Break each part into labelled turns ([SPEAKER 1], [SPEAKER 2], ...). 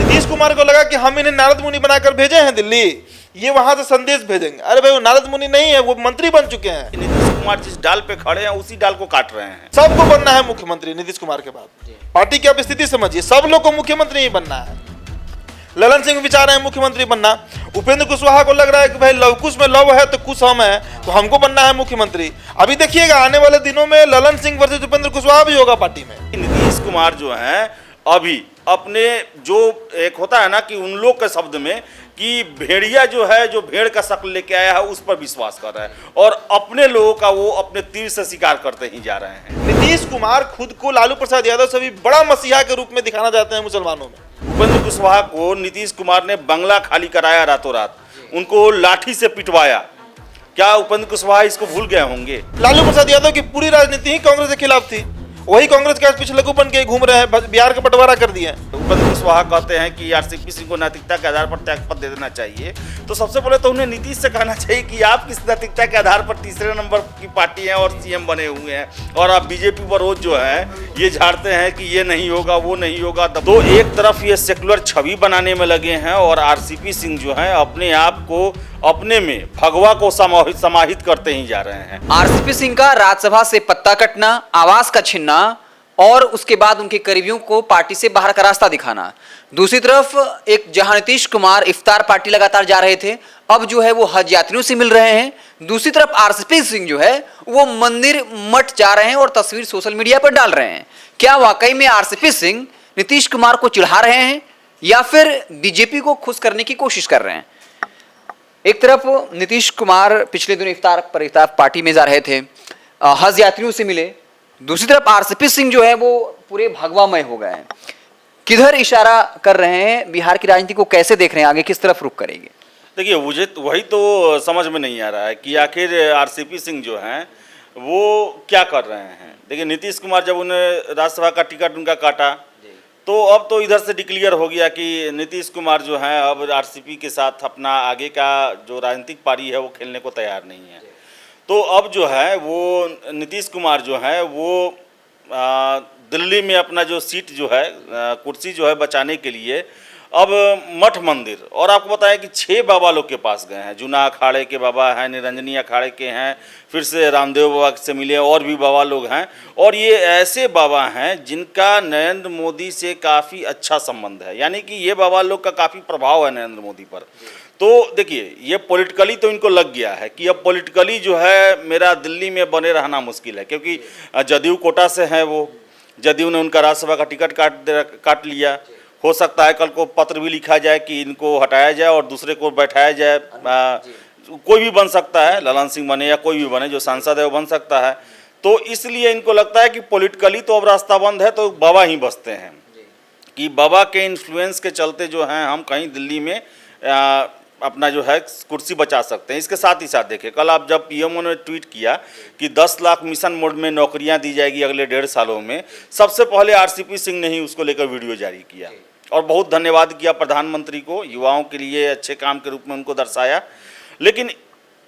[SPEAKER 1] नीतीश कुमार को लगा कि हम इन्हें नारद मुनि बनाकर भेजे हैं दिल्ली, ये वहां से संदेश भेजेंगे। अरे भाई वो नारद मुनि नहीं है, वो मंत्री बन चुके हैं।
[SPEAKER 2] नीतीश कुमार जिस डाल पे खड़े हैं उसी डाल को काट रहे हैं।
[SPEAKER 1] सबको बनना है मुख्यमंत्री नीतीश कुमार के बाद। पार्टी की आप स्थिति समझिए, सब लोग को मुख्यमंत्री ही बनना है। ललन सिंह भी चाह रहे हैं मुख्यमंत्री बनना। उपेंद्र कुशवाहा को लग रहा है कि भाई लवकुश में लव है तो कुछ हम है, तो हमको बनना है मुख्यमंत्री। अभी देखिएगा आने वाले दिनों में ललन सिंह वर्सेस उपेंद्र कुशवाहा भी होगा पार्टी में।
[SPEAKER 2] नीतीश कुमार जो हैं अभी अपने जो एक होता है ना कि उन लोग के शब्द में कि भेड़िया जो है, जो भेड़ का शक्ल लेके आया है उस पर विश्वास कर रहा है, और अपने लोगों का वो अपने तीर से शिकार करते ही जा रहे हैं।
[SPEAKER 1] नीतीश कुमार खुद को लालू प्रसाद यादव से भी बड़ा मसीहा के रूप में दिखाना चाहते हैं मुसलमानों में।
[SPEAKER 2] उपेंद्र कुशवाहा को नीतीश कुमार ने बंगला खाली कराया रातों रात, उनको लाठी से पिटवाया। क्या उपेंद्र कुशवाहा इसको भूल गए होंगे?
[SPEAKER 1] लालू प्रसाद यादव की पूरी राजनीति ही कांग्रेस के खिलाफ थी, वही कांग्रेस के पीछे लघु बन के घूम रहे हैं, बिहार का बंटवारा कर दिया।
[SPEAKER 2] उपेंद्र कुशवाहा कहते हैं कि आरसीपी सिंह को नैतिकता के आधार पर त्याग पद दे देना चाहिए। तो सबसे पहले तो उन्हें नीतीश से कहना चाहिए कि आप किस नैतिकता के आधार पर तीसरे नंबर की पार्टी हैं और सीएम बने हुए हैं, और आप बीजेपी पर रोज जो है ये झाड़ते हैं कि ये नहीं होगा वो नहीं होगा। तो एक तरफ ये सेकुलर छवि बनाने में लगे हैं और आरसीपी सिंह जो है अपने आप को अपने में भगवा को समाहित करते ही जा रहे हैं।
[SPEAKER 3] आरसीपी सिंह का राज्यसभा से पत्ता कटना, आवास का छीनना और उसके बाद उनके करीबियों को पार्टी से बाहर का रास्ता दिखाना। दूसरी तरफ एक जहां नीतीश कुमार इफ्तार पार्टी लगातार जा रहे थे, अब जो है वो हज यात्रियों से मिल रहे हैं। दूसरी तरफ आरसीपी सिंह जो है वो मंदिर मठ जा रहे हैं और तस्वीर सोशल मीडिया पर डाल रहे हैं। क्या वाकई में आरसीपी सिंह नीतीश कुमार को चिढ़ा रहे हैं या फिर बीजेपी को खुश करने की कोशिश कर रहे हैं? एक तरफ नीतीश कुमार पिछले दिनों इफ्तार पार्टी में जा रहे थे, हज यात्रियों से मिले। दूसरी तरफ आरसीपी सिंह जो है वो पूरे भगवामय हो गए हैं। किधर इशारा कर रहे हैं? बिहार की राजनीति को कैसे देख रहे हैं? आगे किस तरफ रुख करेंगे?
[SPEAKER 2] देखिए, मुझे वही तो समझ में नहीं आ रहा है कि आखिर आरसीपी सिंह जो हैं वो क्या कर रहे हैं। देखिए, नीतीश कुमार जब उन्हें राज्यसभा का टिकट उनका काटा तो अब तो इधर से डिक्लेयर हो गया कि नीतीश कुमार जो हैं अब आरसीपी के साथ अपना आगे का जो राजनीतिक पारी है वो खेलने को तैयार नहीं है। तो अब जो है वो नीतीश कुमार जो है वो दिल्ली में अपना जो सीट जो है, कुर्सी जो है बचाने के लिए अब मठ मंदिर, और आपको बताया कि 6 बाबा लोग के पास गए हैं। जूना अखाड़े के बाबा हैं, निरंजनी अखाड़े के हैं, फिर से रामदेव बाबा से मिले, और भी बाबा लोग हैं। और ये ऐसे बाबा हैं जिनका नरेंद्र मोदी से काफ़ी अच्छा संबंध है, यानी कि ये बाबा लोग का काफ़ी प्रभाव है नरेंद्र मोदी पर। तो देखिए, ये पॉलिटिकली तो इनको लग गया है कि अब पॉलिटिकली जो है मेरा दिल्ली में बने रहना मुश्किल है, क्योंकि जदयू कोटा से है वो, जदयू ने उनका राज्यसभा का टिकट काट लिया। हो सकता है कल को पत्र भी लिखा जाए कि इनको हटाया जाए और दूसरे को बैठाया जाए। कोई भी बन सकता है, ललन सिंह बने या कोई भी बने, जो सांसद है वो बन सकता है। तो इसलिए इनको लगता है कि पॉलिटिकली तो अब रास्ता बंद है, तो बाबा ही बसते हैं कि बाबा के इन्फ्लुएंस के चलते जो हैं हम कहीं दिल्ली में अपना जो है कुर्सी बचा सकते हैं। इसके साथ ही साथ देखिए, कल आप जब पीएमओ ने ट्वीट किया कि 10 लाख मिशन मोड में नौकरियां दी जाएगी अगले 1.5 सालों में, सबसे पहले आरसीपी सिंह ने ही उसको लेकर वीडियो जारी किया और बहुत धन्यवाद किया प्रधानमंत्री को, युवाओं के लिए अच्छे काम के रूप में उनको दर्शाया। लेकिन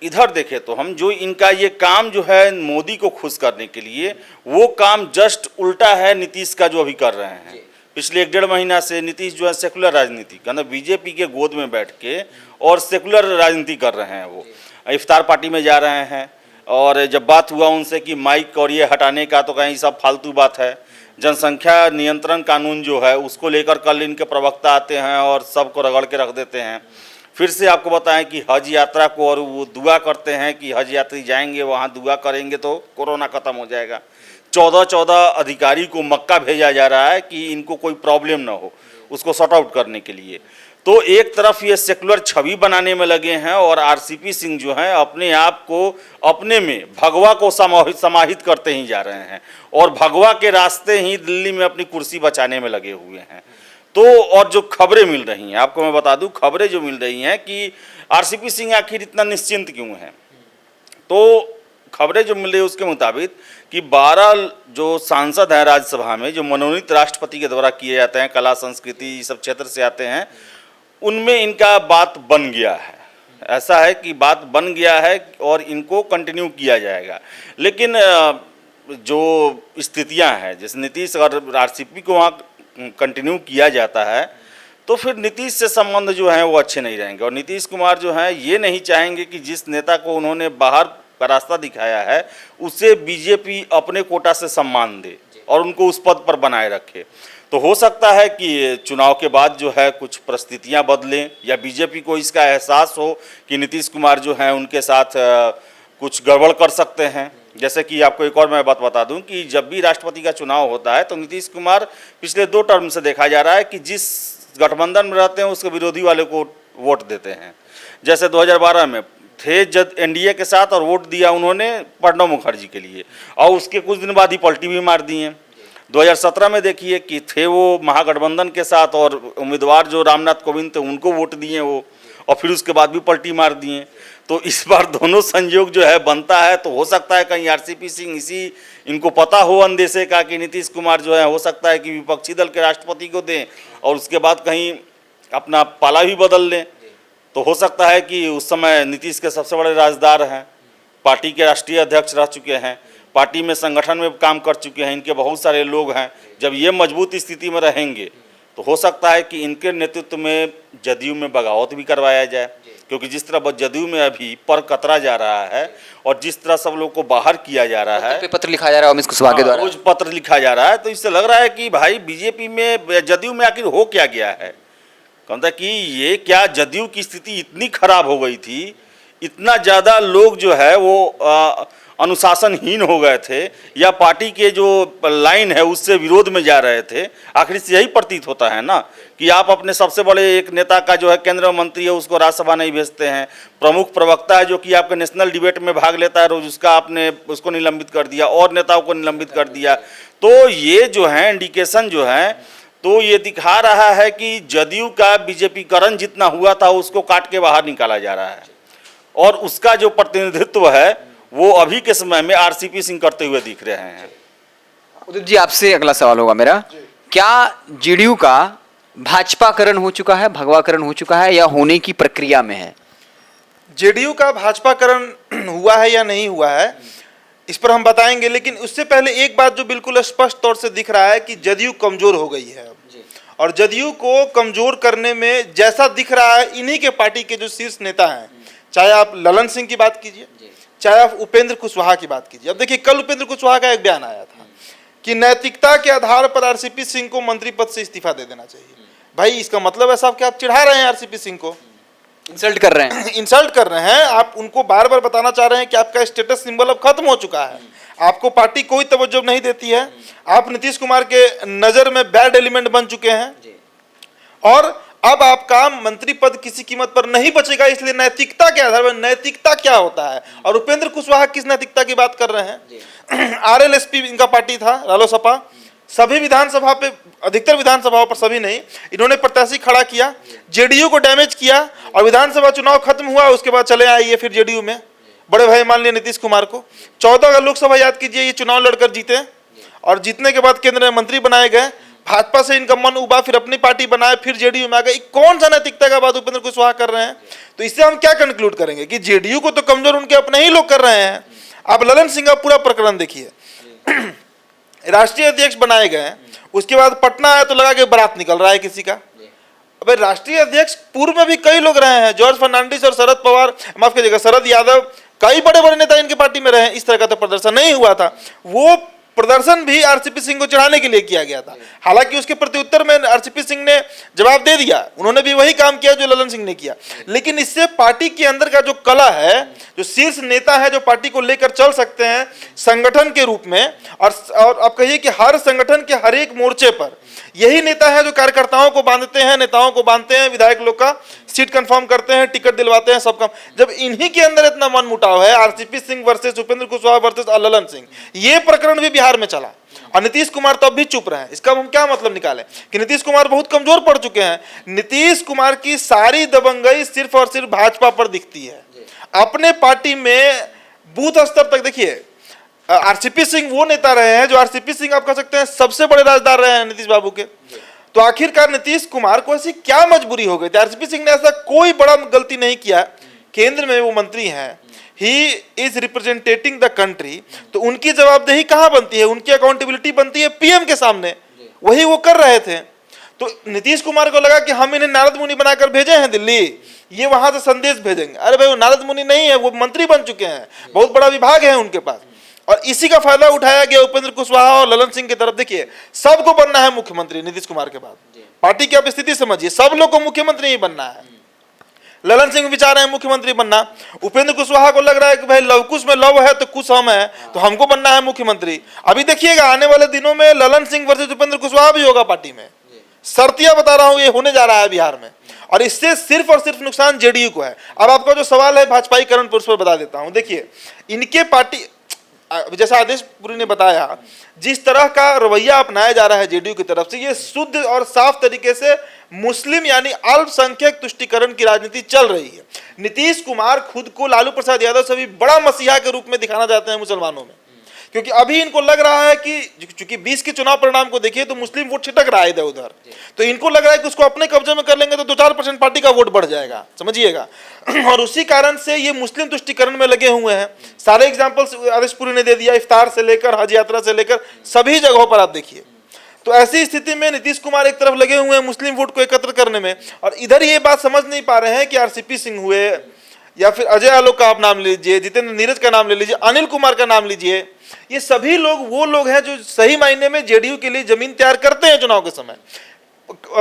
[SPEAKER 2] इधर देखें तो हम जो इनका ये काम जो है मोदी को खुश करने के लिए, वो काम जस्ट उल्टा है नीतीश का जो अभी कर रहे हैं। पिछले 1.5 महीना से नीतीश जो है सेकुलर राजनीति मतलब बीजेपी के गोद में बैठ के और सेकुलर राजनीति कर रहे हैं। वो इफ्तार पार्टी में जा रहे हैं, और जब बात हुआ उनसे कि माइक और ये हटाने का, तो कहीं सब फालतू बात है। जनसंख्या नियंत्रण कानून जो है उसको लेकर कल इनके प्रवक्ता आते हैं और सबको रगड़ के रख देते हैं। फिर से आपको बताएं कि हज यात्रा को, और वो दुआ करते हैं कि हज यात्री जाएंगे वहाँ दुआ करेंगे तो कोरोना ख़त्म हो जाएगा। 14 अधिकारी को मक्का भेजा जा रहा है कि इनको कोई प्रॉब्लम ना हो, उसको सॉर्ट आउट करने के लिए। तो एक तरफ ये सेकुलर छवि बनाने में लगे हैं और आरसीपी सिंह जो हैं अपने आप को अपने में भगवा को समाहित करते ही जा रहे हैं, और भगवा के रास्ते ही दिल्ली में अपनी कुर्सी बचाने में लगे हुए हैं। तो और जो खबरें मिल रही हैं, आपको मैं बता दूं, खबरें जो मिल रही हैं कि आरसीपी सिंह आखिर इतना निश्चिंत क्यों हैं, तो खबरें जो मिल रही है उसके मुताबिक कि 12 जो सांसद हैं राज्यसभा में, जो मनोनीत राष्ट्रपति के द्वारा किए जाते हैं, कला संस्कृति सब क्षेत्र से आते हैं, उनमें इनका बात बन गया है। ऐसा है कि बात बन गया है और इनको कंटिन्यू किया जाएगा। लेकिन जो स्थितियां हैं, जैसे नीतीश और आरसीपी को वहाँ कंटिन्यू किया जाता है, तो फिर नीतीश से संबंध जो हैं वो अच्छे नहीं रहेंगे। और नीतीश कुमार जो हैं ये नहीं चाहेंगे कि जिस नेता को उन्होंने बाहर का रास्ता दिखाया है उसे बीजेपी अपने कोटा से सम्मान दे और उनको उस पद पर बनाए रखे। तो हो सकता है कि चुनाव के बाद जो है कुछ परिस्थितियां बदलें या बीजेपी को इसका एहसास हो कि नीतीश कुमार जो हैं उनके साथ कुछ गड़बड़ कर सकते हैं। जैसे कि आपको एक और मैं बात बता दूं कि जब भी राष्ट्रपति का चुनाव होता है तो नीतीश कुमार पिछले 2 टर्म से देखा जा रहा है कि जिस गठबंधन में रहते हैं उसके विरोधी वाले को वोट देते हैं। जैसे 2012 में थे जब एनडीए के साथ और वोट दिया उन्होंने प्रणब मुखर्जी के लिए और उसके कुछ दिन बाद ही पलटी भी मार दी हैं। 2017 में देखिए कि थे वो महागठबंधन के साथ और उम्मीदवार जो रामनाथ कोविंद थे उनको वोट दिए वो, और फिर उसके बाद भी पलटी मार दिए। तो इस बार दोनों संयोग जो है बनता है, तो हो सकता है कहीं आरसीपी सिंह इसी इनको पता हो अंदेशे का कि नीतीश कुमार जो है हो सकता है कि विपक्षी दल के राष्ट्रपति को दें और उसके बाद कहीं अपना पाला भी बदल लें। तो हो सकता है कि उस समय नीतीश के सबसे बड़े राजदार हैं, पार्टी के राष्ट्रीय अध्यक्ष रह चुके हैं, पार्टी में संगठन में काम कर चुके हैं, इनके बहुत सारे लोग हैं। जब ये मजबूत स्थिति में रहेंगे तो हो सकता है कि इनके नेतृत्व में जदयू में बगावत भी करवाया जाए, क्योंकि जिस तरह जदयू में अभी पर कतरा जा रहा है और जिस तरह सब लोग को बाहर किया जा रहा है,
[SPEAKER 3] पत्र लिखा जा रहा है अमित कुशवाहा के द्वारा,
[SPEAKER 2] रोज पत्र लिखा जा रहा है, तो इससे लग रहा है कि भाई बीजेपी में जदयू में आखिर हो क्या गया है। कहता कि ये क्या जदयू की स्थिति इतनी खराब हो गई थी, इतना ज़्यादा लोग जो है वो अनुशासनहीन हो गए थे या पार्टी के जो लाइन है उससे विरोध में जा रहे थे। आखिर से यही प्रतीत होता है ना कि आप अपने सबसे बड़े एक नेता का जो है केंद्रीय मंत्री है उसको राज्यसभा नहीं भेजते हैं, प्रमुख प्रवक्ता है जो कि आपके नेशनल डिबेट में भाग लेता है रोज, उसका आपने उसको निलंबित कर दिया और नेताओं को निलंबित कर दिया। तो ये जो है इंडिकेशन जो है तो ये दिखा रहा है कि जदयू का बीजेपीकरण जितना हुआ था उसको काट के बाहर निकाला जा रहा है और उसका जो प्रतिनिधित्व है वो अभी के समय में आरसीपी सिंह करते हुए दिख रहे हैं।
[SPEAKER 3] उदित जी, आपसे अगला सवाल होगा मेरा, क्या जेडीयू का भाजपाकरण हो चुका है, भगवाकरण हो चुका है या होने की प्रक्रिया में है?
[SPEAKER 1] जेडीयू का भाजपाकरण हुआ है या नहीं हुआ है इस पर हम बताएंगे, लेकिन उससे पहले एक बात जो बिल्कुल स्पष्ट तौर से दिख रहा है कि जदयू कमजोर हो गई है अब, और जदयू को कमजोर करने में जैसा दिख रहा है इन्हीं के पार्टी के जो शीर्ष नेता हैं, चाहे आप ललन सिंह की बात कीजिए, चाहे आप उपेंद्र कुशवाहा की बात कीजिए। अब देखिए कल उपेंद्र कुशवाहा का एक बयान आया था कि नैतिकता के आधार पर आरसीपी सिंह को मंत्री पद से इस्तीफा दे देना चाहिए। भाई इसका मतलब है साहब कि आप चिढ़ा रहे हैं आरसीपी सिंह को,
[SPEAKER 3] इंसल्ट कर रहे हैं,
[SPEAKER 1] इंसल्ट कर रहे हैं। आप उनको बार बार बताना चाह रहे हैं कि आपका स्टेटस सिंबल अब खत्म हो चुका है, आपको पार्टी कोई तवज्जो नहीं देती है, आप नीतीश कुमार के नजर में बैड एलिमेंट बन चुके हैं और अब आपका मंत्री पद किसी कीमत पर नहीं बचेगा। इसलिए नैतिकता के आधार पर, नैतिकता क्या होता है और उपेंद्र कुशवाहा किस नैतिकता की बात कर रहे हैं? आरएलएसपी इनका पार्टी था, रालोसपा, सभी विधानसभा पे, अधिकतर विधानसभाओं पर, सभी नहीं, इन्होंने प्रत्याशी खड़ा किया, जेडीयू को डैमेज किया और विधानसभा चुनाव खत्म हुआ उसके बाद चले आइए फिर जेडीयू में बड़े भाई मान लिया नीतीश कुमार को। 14 का लोकसभा याद कीजिए, ये चुनाव लड़कर जीते और जीतने के बाद केंद्र में मंत्री बनाए गए, भाजपा से इनका मन उबा, फिर अपनी पार्टी बनाए, फिर जेडीयू में आ गए। कौन सा नैतिकता का बात उपेंद्र कुशवाहा कर रहे हैं? तो इससे हम क्या कंक्लूड करेंगे कि जेडीयू को तो कमजोर उनके अपने ही लोग कर रहे हैं। आप ललन सिंह का पूरा प्रकरण देखिए, राष्ट्रीय अध्यक्ष बनाए गए, उसके बाद पटना आया तो लगा कि बारात निकल रहा है किसी का। अबे राष्ट्रीय अध्यक्ष पूर्व में भी कई लोग रहे हैं, जॉर्ज फर्नांडिस और शरद पवार, माफ कीजिएगा शरद यादव, कई बड़े बड़े नेता इनके पार्टी में रहे। इस तरह का तो प्रदर्शन नहीं हुआ था, वो प्रदर्शन भी आरसीपी सिंह को चढ़ाने के लिए किया गया था। हालांकि उसके प्रत्युत्तर में आरसीपी सिंह ने जवाब दे दिया, उन्होंने भी वही काम किया जो ललन सिंह ने किया। लेकिन इससे पार्टी के अंदर का जो कला है, जो शीर्ष नेता है जो पार्टी को लेकर चल सकते हैं संगठन के रूप में, और आप कहिए कि हर संगठन के हर एक मोर्चे पर यही नेता है जो कार्यकर्ताओं को बांधते हैं, नेताओं को बांधते हैं, विधायक लोग का सीट कंफर्म करते हैं, टिकट दिलवाते हैं, सब काम। जब इन्हीं के अंदर इतना मन मुटाव है, RCP Singh versus Upendra Kushwaha versus Lalan Singh, ये प्रकरण भी बिहार में चला और नीतीश कुमार तब भी चुप रहे। इसका हम क्या मतलब निकालें कि नीतीश कुमार बहुत कमजोर पड़ चुके हैं। नीतीश कुमार की सारी दबंगई सिर्फ और सिर्फ भाजपा पर दिखती है। अपने पार्टी में बूथ स्तर तक देखिए, आरसीपी सिंह वो नेता रहे हैं जो, आरसीपी सिंह आप कह सकते हैं सबसे बड़े राजदार रहे हैं नीतीश बाबू के। तो आखिरकार नीतीश कुमार को ऐसी क्या मजबूरी हो गई थी? आरसीपी सिंह ने ऐसा कोई बड़ा गलती नहीं किया, केंद्र में वो मंत्री हैं, he is representing the country, तो उनकी जवाबदेही कहाँ बनती है? उनकी अकाउंटेबिलिटी बनती है पीएम के सामने, वही वो कर रहे थे। तो नीतीश कुमार को लगा कि हम इन्हें नारद मुनि बनाकर भेजे हैं दिल्ली, ये वहां से संदेश भेजेंगे। अरे भाई वो नारद मुनि नहीं है, वो मंत्री बन चुके हैं, बहुत बड़ा विभाग है उनके पास। और इसी का फायदा उठाया गया उपेंद्र कुशवाहा और ललन सिंह की तरफ। देखिए सबको बनना है मुख्यमंत्री नीतीश कुमार के बाद, पार्टी की आप स्थिति समझिए, सब लोग को मुख्यमंत्री ही बनना है। ललन सिंह विचार रहे हैं मुख्यमंत्री बनना, उपेंद्र कुशवाहा को लग रहा है कि भाई लवकुश में लव है तो कुछ हम है, तो हमको बनना है मुख्यमंत्री। अभी देखिएगा आने वाले दिनों में ललन सिंह वर्सेस उपेंद्र कुशवाहा भी होगा पार्टी में, शर्तिया बता रहा हूं, ये होने जा रहा है बिहार में। और इससे सिर्फ और सिर्फ नुकसान जेडीयू को है। अब आपका जो सवाल है भाजपाईकरण पर, उस पर बता देता हूं। देखिए इनके पार्टी, जैसा आदेश पुरी ने बताया, जिस तरह का रवैया अपनाया जा रहा है जेडीयू की तरफ से, ये शुद्ध और साफ तरीके से मुस्लिम यानी अल्पसंख्यक तुष्टीकरण की राजनीति चल रही है। नीतीश कुमार खुद को लालू प्रसाद यादव से भी बड़ा मसीहा के रूप में दिखाना चाहते हैं मुसलमानों में, क्योंकि अभी इनको लग रहा है कि चूंकि 20 के चुनाव परिणाम को देखिए तो मुस्लिम वोट छिटक रहा है इधर उधर, तो इनको लग रहा है कि उसको अपने कब्जे में कर लेंगे तो 2-4% पार्टी का वोट बढ़ जाएगा, समझिएगा। और उसी कारण से ये मुस्लिम तुष्टीकरण में लगे हुए हैं। सारे एग्जाम्पल्स आदेश पुरी ने दे दिया, इफ्तार से लेकर हज यात्रा से लेकर सभी जगहों पर आप देखिए। तो ऐसी स्थिति में नीतीश कुमार एक तरफ लगे हुए हैं मुस्लिम वोट को एकत्र करने में, और इधर ये बात समझ नहीं पा रहे हैं कि आरसीपी सिंह हुए या फिर अजय आलोक का आप नाम लीजिए, जितेंद्र नीरज का नाम ले लीजिए, अनिल कुमार का नाम लीजिए, ये सभी लोग वो लोग हैं जो सही मायने में जेडीयू के लिए जमीन तैयार करते हैं चुनाव के समय।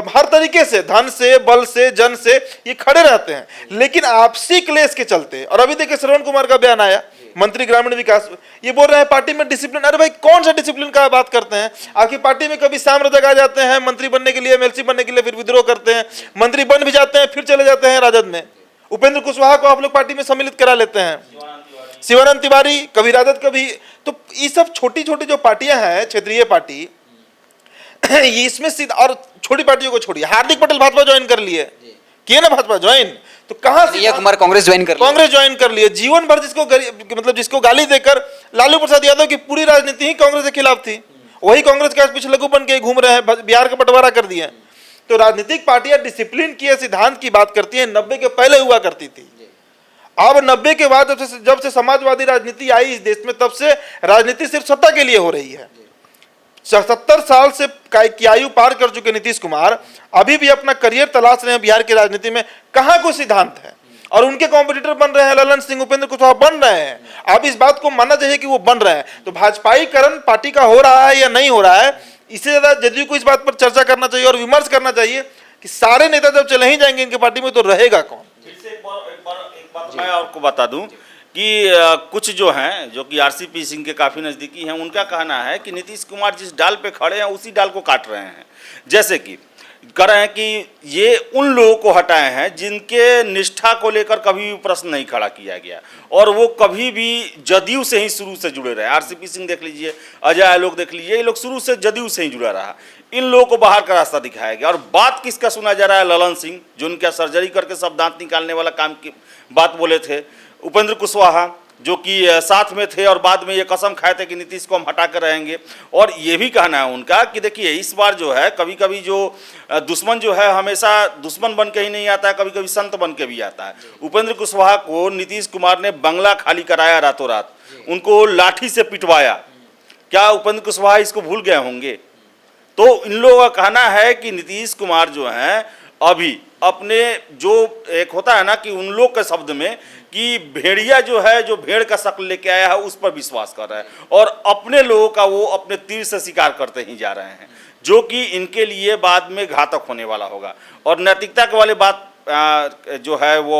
[SPEAKER 1] हर तरीके से, धन से, बल से, जन से ये खड़े रहते हैं, लेकिन आपसी क्लेश के चलते। और अभी देखिए श्रवण कुमार का बयान आया, मंत्री ग्रामीण विकास, ये बोल रहे हैं पार्टी में डिसिप्लिन। अरे भाई कौन सा डिसिप्लिन का बात करते हैं? आपकी पार्टी में कभी शाम रजक आ जाते हैं मंत्री बनने के लिए, एमएलसी बनने के लिए, फिर विद्रोह करते हैं, मंत्री बन भी जाते हैं, फिर चले जाते हैं राजद में। उपेंद्र कुशवाहा को आप लोग पार्टी में सम्मिलित करा लेते हैं, शिवानंद तिवारी कभी राजद कभी। तो ये सब छोटी छोटी जो पार्टियां हैं, क्षेत्रीय पार्टी, ये इसमें सीधा, और छोटी पार्टियों को छोड़िए, हार्दिक पटेल भाजपा ज्वाइन कर लिए, किए ना भाजपा ज्वाइन, तो कहां से
[SPEAKER 3] कुमार कांग्रेस ज्वाइन कर
[SPEAKER 1] लिए। जीवन भर जिसको मतलब जिसको गाली देकर लालू प्रसाद यादव की पूरी राजनीति ही कांग्रेस के खिलाफ थी, वही कांग्रेस के पीछे लघु बन के घूम रहे हैं, बिहार का बंटवारा कर दिए। तो राजनीतिक पार्टियां डिसिप्लिन की, सिद्धांत की बात करती हैं, 90 के पहले हुआ करती थी। अब 90 के बाद जब से समाजवादी राजनीति आई इस देश में, तब से राजनीति सिर्फ सत्ता के लिए हो रही है। 70 साल से की आयु पार कर चुके नीतीश कुमार अभी भी अपना करियर तलाश रहे हैं बिहार की राजनीति में। कहां कोई सिद्धांत है? और उनके कॉम्पिटिटर बन रहे हैं ललन सिंह, उपेंद्र कुशवाहा बन रहे हैं। अब इस बात को मानना चाहिए कि वो बन रहे हैं। तो भाजपाईकरण पार्टी का हो रहा है या नहीं हो रहा है, इससे ज्यादा जेडीयू को इस बात पर चर्चा करना चाहिए और विमर्श करना चाहिए कि सारे नेता जब चले ही जाएंगे इनके पार्टी में तो रहेगा कौन।
[SPEAKER 2] एक बात मैं आपको बता दूं कि कुछ जो हैं, जो कि आरसीपी सिंह के काफ़ी नज़दीकी हैं, उनका कहना है कि नीतीश कुमार जिस डाल पे खड़े हैं उसी डाल को काट रहे हैं। जैसे कि कह रहे हैं कि ये उन लोगों को हटाए हैं जिनके निष्ठा को लेकर कभी भी प्रश्न नहीं खड़ा किया गया, और वो कभी भी जदयू से ही शुरू से जुड़े रहे। आरसीपी सिंह देख लीजिए, अजय आलोक देख लीजिए, ये लोग शुरू से जदयू से ही जुड़ा रहा। इन लोगों को बाहर का रास्ता दिखाया गया। और बात किसका सुना जा रहा है? ललन सिंह, जो उनका सर्जरी करके सब दांत निकालने वाला काम की बात बोले थे। उपेंद्र कुशवाहा, जो कि साथ में थे और बाद में ये कसम खाए थे कि नीतीश को हम हटा कर रहेंगे। और ये भी कहना है उनका कि देखिए इस बार जो है, कभी कभी जो दुश्मन जो है हमेशा दुश्मन बन के ही नहीं आता है, कभी कभी संत बन के भी आता है। उपेंद्र कुशवाहा को नीतीश कुमार ने बंगला खाली कराया रातों रात, उनको लाठी से पिटवाया। क्या उपेंद्र कुशवाहा इसको भूल गए होंगे? तो इन लोगों का कहना है कि नीतीश कुमार जो हैं अभी अपने, जो एक होता है ना कि उन लोग के शब्द में कि भेड़िया जो है, जो भेड़ का शक्ल लेके आया है उस पर विश्वास कर रहा है, और अपने लोगों का वो अपने तीर से शिकार करते ही जा रहे हैं, जो कि इनके लिए बाद में घातक होने वाला होगा। और नैतिकता के वाले बात जो है वो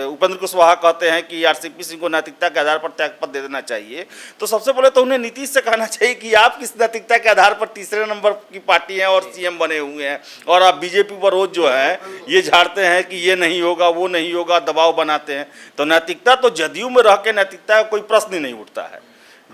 [SPEAKER 2] उपेंद्र कुशवाहा कहते हैं कि आरसीपी सिंह को नैतिकता के आधार पर त्यागपत्र दे देना चाहिए। तो सबसे पहले तो उन्हें नीतीश से कहना चाहिए कि आप किस नैतिकता के आधार पर तीसरे नंबर की पार्टी हैं और सीएम बने हुए हैं, और आप बीजेपी पर रोज जो है ये झाड़ते हैं कि ये नहीं होगा, वो नहीं होगा, दबाव बनाते हैं। तो नैतिकता तो जदयू में रह के नैतिकता का कोई प्रश्न ही नहीं उठता है।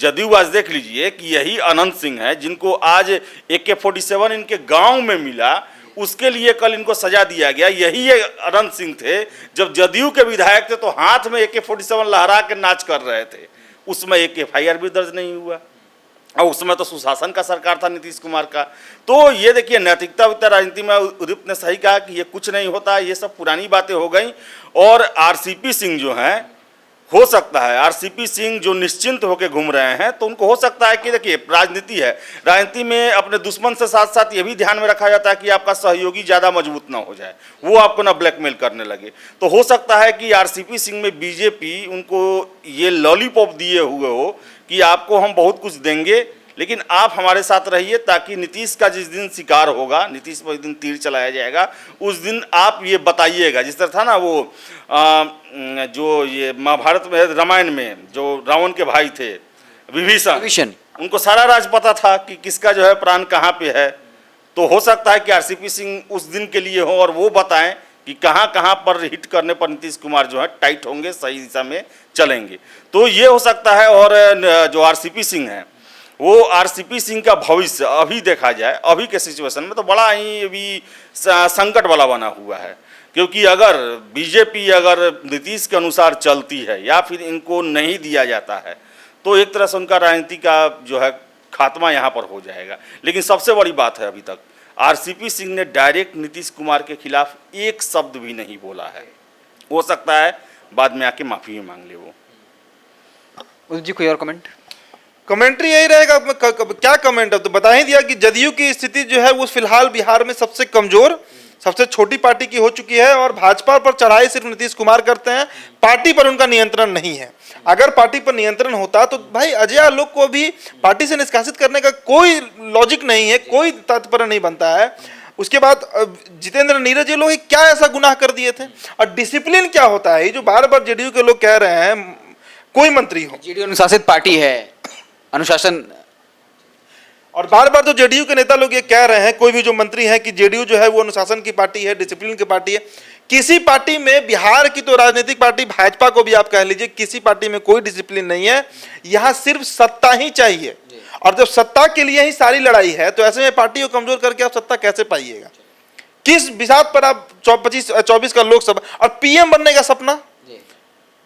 [SPEAKER 2] जदयू आज देख लीजिए कि यही अनंत सिंह है, जिनको आज AK-47 इनके गाँव में मिला, उसके लिए कल इनको सजा दिया गया। यही अनंत सिंह थे जब जदयू के विधायक थे तो हाथ में AK-47 लहरा के नाच कर रहे थे, उसमें एक FIR भी दर्ज नहीं हुआ, और उसमें तो सुशासन का सरकार था नीतीश कुमार का। तो ये देखिए नैतिकता राजनीति में उदित ने सही कहा कि ये कुछ नहीं होता, ये सब पुरानी बातें हो गई। और आरसीपी सिंह जो हैं हो सकता है आरसीपी सिंह जो निश्चिंत होकर घूम रहे हैं, तो उनको हो सकता है कि देखिए राजनीति है, राजनीति में अपने दुश्मन से साथ साथ ये भी ध्यान में रखा जाता है कि आपका सहयोगी ज़्यादा मजबूत ना हो जाए, वो आपको ना ब्लैकमेल करने लगे। तो हो सकता है कि आरसीपी सिंह में बीजेपी उनको ये लॉलीपॉप दिए हुए हो कि आपको हम बहुत कुछ देंगे, लेकिन आप हमारे साथ रहिए, ताकि नीतीश का जिस दिन शिकार होगा, नीतीश पर दिन तीर चलाया जाएगा, उस दिन आप ये बताइएगा। जिस तरह था ना वो जो ये महाभारत में, रामायण में जो रावण के भाई थे विभीषण, उनको सारा राज पता था कि किसका जो है प्राण कहाँ पे है। तो हो सकता है कि आरसीपी सिंह उस दिन के लिए हो और वो बताएं कि कहाँ कहाँ पर हिट करने पर नीतीश कुमार जो है टाइट होंगे, सही दिशा में चलेंगे। तो ये हो सकता है। और जो आरसीपी सिंह है, वो आरसीपी सिंह का भविष्य अभी देखा जाए, अभी के सिचुएशन में तो बड़ा ही अभी संकट वाला बना हुआ है। क्योंकि अगर बीजेपी अगर नीतीश के अनुसार चलती है या फिर इनको नहीं दिया जाता है, तो एक तरह से उनका राजनीति का जो है खात्मा यहाँ पर हो जाएगा। लेकिन सबसे बड़ी बात है, अभी तक आरसीपी सिंह ने डायरेक्ट नीतीश कुमार के खिलाफ एक शब्द भी नहीं बोला है। हो सकता है बाद में आके माफी भी मांग ले वो।
[SPEAKER 3] जी कोई और कमेंट?
[SPEAKER 1] कमेंट्री यही रहेगा, क्या कमेंट है, तो बता ही दिया कि जदयू की स्थिति जो है वो फिलहाल बिहार में सबसे कमजोर, सबसे छोटी पार्टी की हो चुकी है और भाजपा पर चढ़ाई सिर्फ नीतीश कुमार करते हैं, पार्टी पर उनका नियंत्रण नहीं है। अगर पार्टी पर नियंत्रण होता तो भाई अजय आलोक को भी पार्टी से निष्कासित करने का कोई लॉजिक नहीं है, कोई तात्पर्य नहीं बनता है। उसके बाद जितेंद्र नीरज, ये लोग क्या ऐसा गुनाह कर दिए थे? और डिसिप्लिन क्या होता है, ये जो बार बार जेडीयू के लोग कह रहे हैं कोई मंत्री हो,
[SPEAKER 3] जेडीयू अनुशासित पार्टी है, अनुशासन,
[SPEAKER 1] और बार बार जो जेडीयू के नेता लोग ये कह रहे हैं, कोई भी जो मंत्री हैं, कि जेडीयू जो है वो अनुशासन की पार्टी है, डिसिप्लिन की पार्टी है। किसी पार्टी में, बिहार की तो राजनीतिक पार्टी भाजपा को भी आप कह लीजिए, किसी पार्टी में कोई डिसिप्लिन नहीं है। यहाँ सिर्फ सत्ता ही चाहिए, और जब सत्ता के लिए ही सारी लड़ाई है, तो ऐसे में पार्टी को कमजोर करके आप सत्ता कैसे पाइएगा? किस बिसात पर आप 24 का लोकसभा और पीएम बनने का सपना,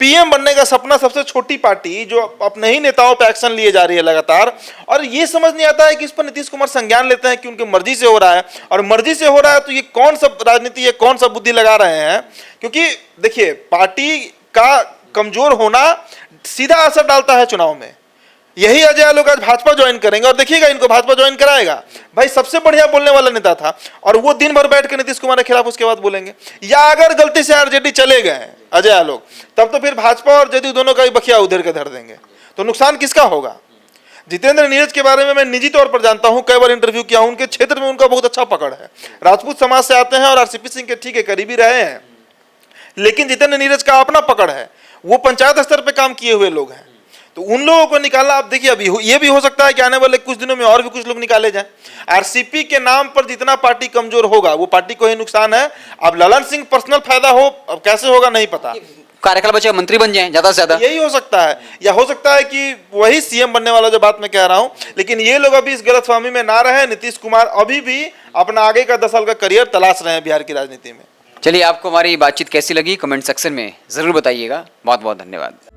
[SPEAKER 1] पीएम बनने का सपना, सबसे छोटी पार्टी जो अपने ही नेताओं पर एक्शन लिए जा रही है लगातार, और ये समझ नहीं आता है कि इस पर नीतीश कुमार संज्ञान लेते हैं कि उनकी मर्जी से हो रहा है, और मर्जी से हो रहा है तो ये कौन सा राजनीति है, कौन सा बुद्धि लगा रहे हैं? क्योंकि देखिए पार्टी का कमजोर होना सीधा असर डालता है चुनाव में। यही अजय आलोक आज भाजपा ज्वाइन करेंगे और देखिएगा इनको भाजपा ज्वाइन कराएगा। भाई सबसे बढ़िया बोलने वाला नेता था, और वो दिन भर बैठ के नीतीश कुमार के खिलाफ उसके बाद बोलेंगे। या अगर गलती से आरजेडी चले गए अजय आलोक, तब तो फिर भाजपा और जदयू दोनों का ही बखिया उधर के धर देंगे, तो नुकसान किसका होगा? जितेंद्र नीरज के बारे में मैं निजी तौर पर जानता हूं, कई बार इंटरव्यू किया हूं, उनके क्षेत्र में उनका बहुत अच्छा पकड़ है, राजपूत समाज से आते हैं और आरसीपी सिंह के ठीक है करीबी रहे हैं। लेकिन जितेंद्र नीरज का अपना पकड़ है, वो पंचायत स्तर पर काम किए हुए लोग हैं, तो उन लोगों को निकालना। आप देखिए अभी ये भी हो सकता है कि आने वाले कुछ दिनों में और भी कुछ लोग निकाले जाएं। आरसीपी के नाम पर जितना पार्टी कमजोर होगा वो पार्टी को ही नुकसान है। अब ललन सिंह पर्सनल फायदा हो, अब कैसे होगा नहीं पता,
[SPEAKER 3] कार्यकाल बचे मंत्री बन जाएं ज्यादा से ज्यादा,
[SPEAKER 1] यही हो सकता है, या हो सकता है कि वही सीएम बनने वाला जो बात मैं कह रहा हूं। लेकिन ये लोग अभी इस गलतफहमी में ना रहे, नीतीश कुमार अभी भी अपना आगे का 10 साल का करियर तलाश रहे हैं बिहार की राजनीति में।
[SPEAKER 3] चलिए आपको हमारी बातचीत कैसी लगी कमेंट सेक्शन में जरूर बताइएगा। बहुत बहुत धन्यवाद।